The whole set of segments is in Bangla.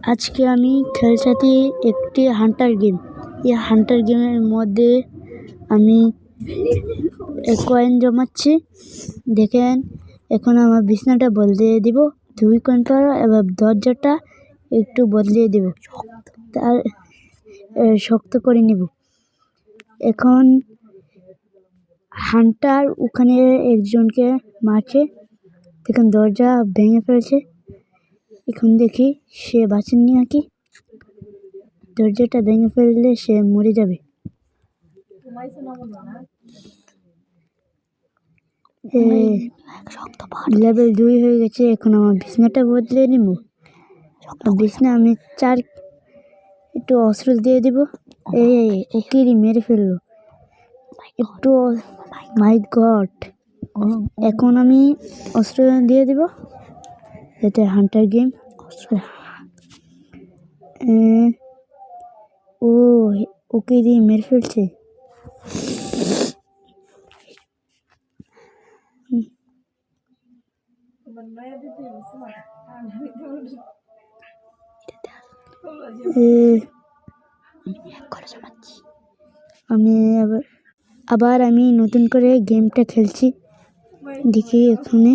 আজকে আমি খেলছি একটি হান্টার গেম। এই হান্টার গেমের মধ্যে আমি কয়েন জমাচ্ছি। দেখেন, এখন আমার বিছনাটা বদলিয়ে দিব। 2 কয়েন পর এবার দরজাটা একটু বদলিয়ে দিব, তার শক্ত করে নিব। এখন হান্টার ওখানে একজনকে মারছে, দেখেন দরজা ভেঙে ফেলছে। এখন দেখি সে বাঁচেনি নাকি। দরজাটা ভেঙে ফেললে সে মরে যাবে। লেভেল 2 হয়ে গেছে। এখন আমার বিছনাটা বদলে নিব। বিছনা আমি 4 একটু অস্ত্র দিয়ে দিব। ওকে মেরে ফেললো একটু। মাই গড, এখন আমি অস্ত্র দিয়ে দিব। এটা হান্টার গেম। ওকে দিয়ে মেরে ফেলছে। আমি আবার আমি নতুন করে গেমটা খেলছি। দেখি এখানে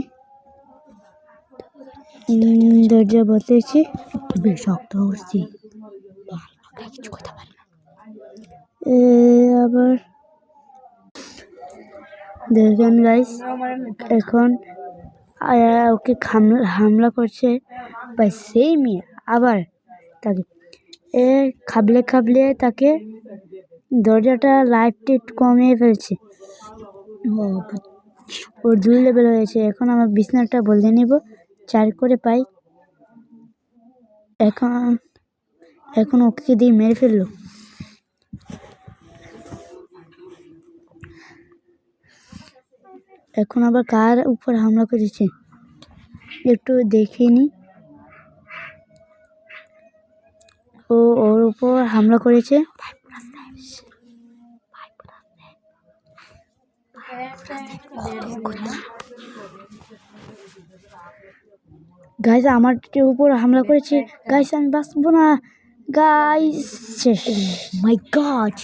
দরজা বদলেছি, বেশ শক্ত করছি। আবার দেখেন গাইস, এখন ওকে হামলা করছে ভাই, সেই মেয়ে আবার তাকে খাবলে তাকে দরজাটা লাইফটা একটু কমিয়ে ফেলছে। ওর 2 লেভেল হয়েছে। এখন আমার বিছনাটা বদলে নেব, 4 করে পাই। এখন ওকে দিয়ে মেরে ফেললো। এখন আবার কার উপর হামলা করেছে একটু দেখিনি। ওর উপর হামলা করেছে। গাইস, আমার উপর হামলা করেছে। গাইস, আমি বাঁচবো না। গাইস, শেষ। মাই গড।